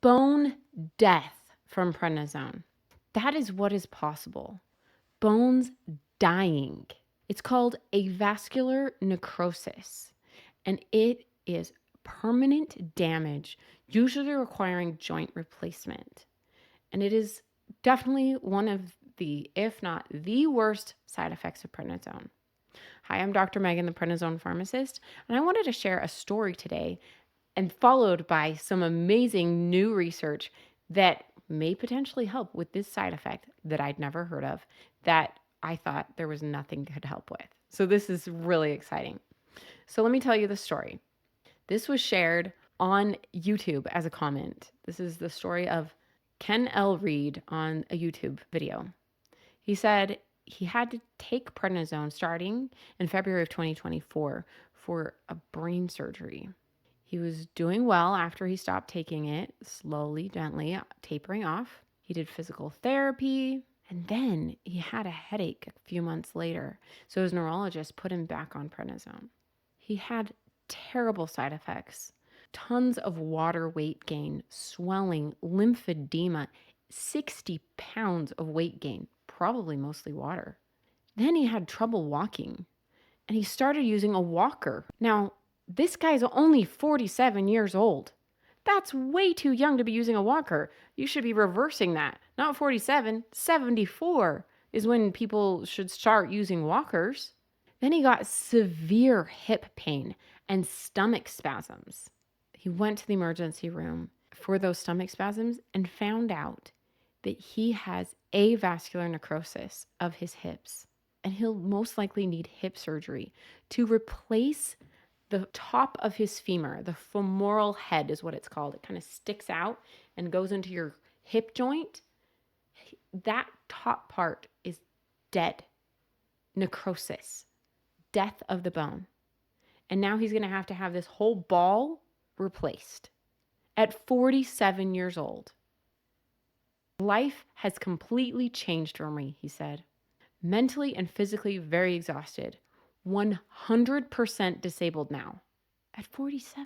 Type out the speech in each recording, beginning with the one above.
Bone death from prednisone. That is what is possible. Bones dying. It's called avascular necrosis, and it is permanent damage, usually requiring joint replacement. And it is definitely one of the, if not the worst side effects of prednisone. Hi, I'm Dr. Megan, the prednisone pharmacist, and I wanted to share a story today and followed by some amazing new research that may potentially help with this side effect that I'd never heard of, that I thought there was nothing could help with. So this is really exciting. So let me tell you the story. This was shared on YouTube as a comment. This is the story of Ken L. Reed on a YouTube video. He said he had to take prednisone starting in February of 2024 for a brain surgery. He was doing well after he stopped taking it, slowly, gently tapering off. He did physical therapy, and then he had a headache a few months later, so his neurologist put him back on prednisone. He had terrible side effects, tons of water weight gain, swelling, lymphedema, 60 pounds of weight gain, probably mostly water. Then he had trouble walking, and he started using a walker. Now, this guy's only 47 years old. That's way too young to be using a walker. You should be reversing that. Not 47, 74 is when people should start using walkers. Then he got severe hip pain and stomach spasms. He went to the emergency room for those stomach spasms and found out that he has avascular necrosis of his hips. And he'll most likely need hip surgery to replace the top of his femur. The femoral head is what it's called. It kind of sticks out and goes into your hip joint. That top part is dead. Necrosis, death of the bone. And now he's going to have this whole ball replaced at 47 years old. Life has completely changed for me, he said. Mentally and physically very exhausted. 100% disabled now at 47.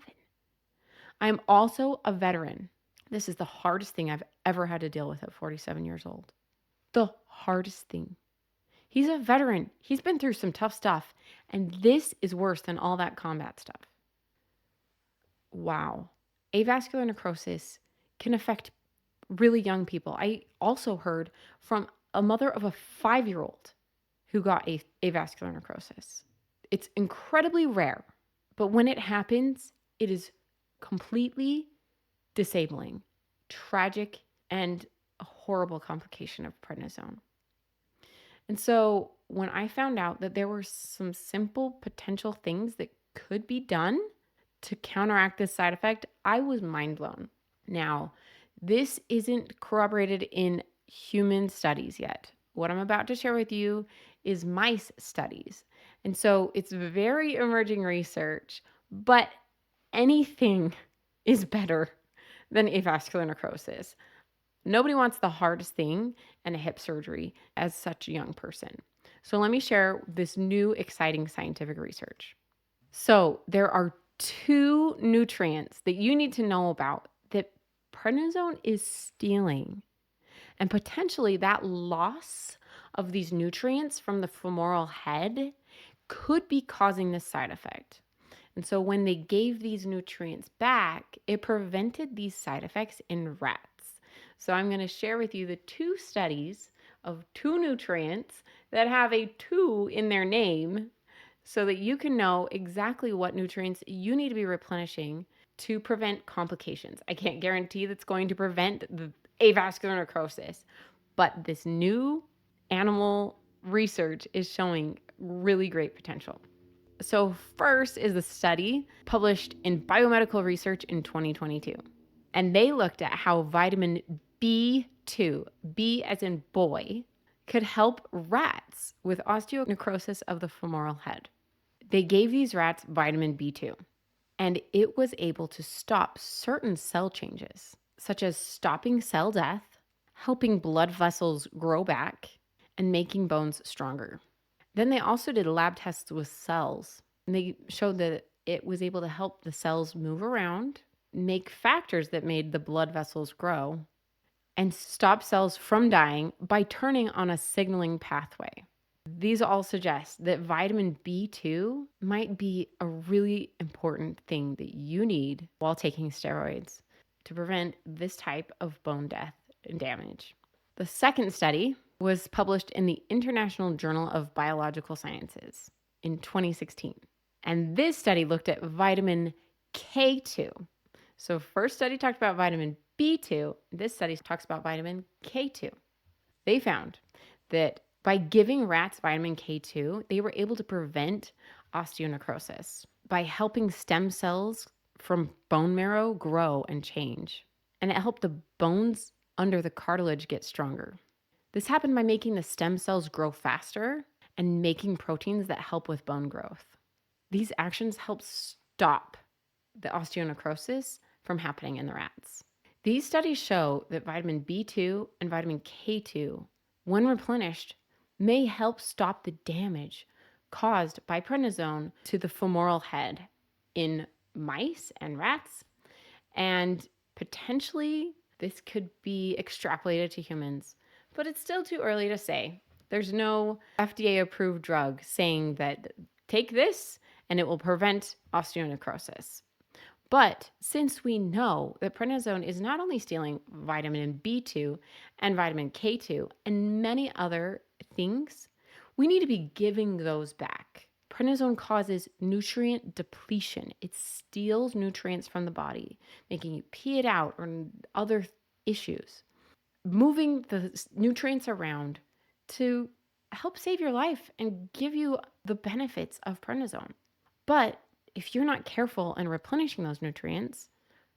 I'm also a veteran. This is the hardest thing I've ever had to deal with at 47 years old. The hardest thing. He's a veteran. He's been through some tough stuff, and this is worse than all that combat stuff. Wow. Avascular necrosis can affect really young people. I also heard from a mother of a 5-year-old who got avascular necrosis. It's incredibly rare, but when it happens, it is completely disabling, tragic, and a horrible complication of prednisone. And so when I found out that there were some simple potential things that could be done to counteract this side effect, I was mind blown. Now, this isn't corroborated in human studies yet. What I'm about to share with you is mice studies. And so it's very emerging research, but anything is better than avascular necrosis. Nobody wants the hardest thing and a hip surgery as such a young person. So let me share this new exciting scientific research. So there are 2 nutrients that you need to know about that prednisone is stealing. And potentially that loss of these nutrients from the femoral head could be causing this side effect. And so when they gave these nutrients back, it prevented these side effects in rats. So I'm going to share with you the 2 studies of 2 nutrients that have a 2 in their name so that you can know exactly what nutrients you need to be replenishing to prevent complications. I can't guarantee that's going to prevent the avascular necrosis, but this new animal research is showing really great potential. So first is the study published in Biomedical Research in 2022. And they looked at how vitamin B2, B as in boy, could help rats with osteonecrosis of the femoral head. They gave these rats vitamin B2, and it was able to stop certain cell changes, such as stopping cell death, helping blood vessels grow back, and making bones stronger. Then they also did lab tests with cells, and they showed that it was able to help the cells move around make factors that made the blood vessels grow and stop cells from dying by turning on a signaling pathway. These all suggest that vitamin B2 might be a really important thing that you need while taking steroids to prevent this type of bone death and damage. The second study was published in the International Journal of Biological Sciences in 2016. And this study looked at vitamin K2. So first study talked about vitamin B2. This study talks about vitamin K2. They found that by giving rats vitamin K2, they were able to prevent osteonecrosis by helping stem cells from bone marrow grow and change. And it helped the bones under the cartilage get stronger. This happened by making the stem cells grow faster and making proteins that help with bone growth. These actions help stop the osteonecrosis from happening in the rats. These studies show that vitamin B2 and vitamin K2, when replenished, may help stop the damage caused by prednisone to the femoral head in mice and rats. And potentially this could be extrapolated to humans, but it's still too early to say. There's no FDA-approved drug saying that take this and it will prevent osteonecrosis. But since we know that prednisone is not only stealing vitamin B2 and vitamin K2 and many other things, we need to be giving those back. Prednisone causes nutrient depletion. It steals nutrients from the body, making you pee it out or other issues. Moving the nutrients around to help save your life and give you the benefits of prednisone. But if you're not careful in replenishing those nutrients,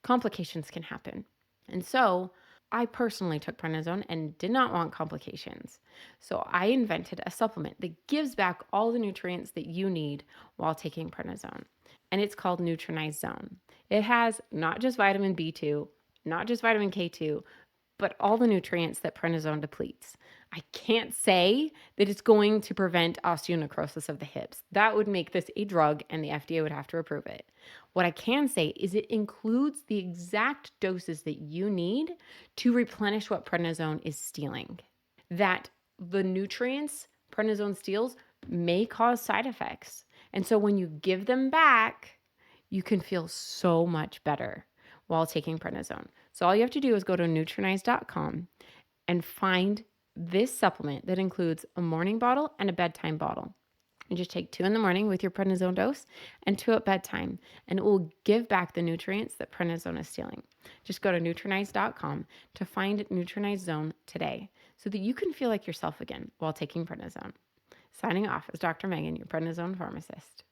complications can happen. And so I personally took prednisone and did not want complications. So I invented a supplement that gives back all the nutrients that you need while taking prednisone. And it's called Nutrinize Zone. It has not just vitamin B2, not just vitamin K2, but all the nutrients that prednisone depletes. I can't say that it's going to prevent osteonecrosis of the hips. That would make this a drug and the FDA would have to approve it. What I can say is it includes the exact doses that you need to replenish what prednisone is stealing. That the nutrients prednisone steals may cause side effects. And so when you give them back, you can feel so much better while taking prednisone. So all you have to do is go to nutrinize.com and find this supplement that includes a morning bottle and a bedtime bottle. You just take 2 in the morning with your prednisone dose and 2 at bedtime, and it will give back the nutrients that prednisone is stealing. Just go to nutrinize.com to find Nutrinize Zone today so that you can feel like yourself again while taking prednisone. Signing off is Dr. Megan, your prednisone pharmacist.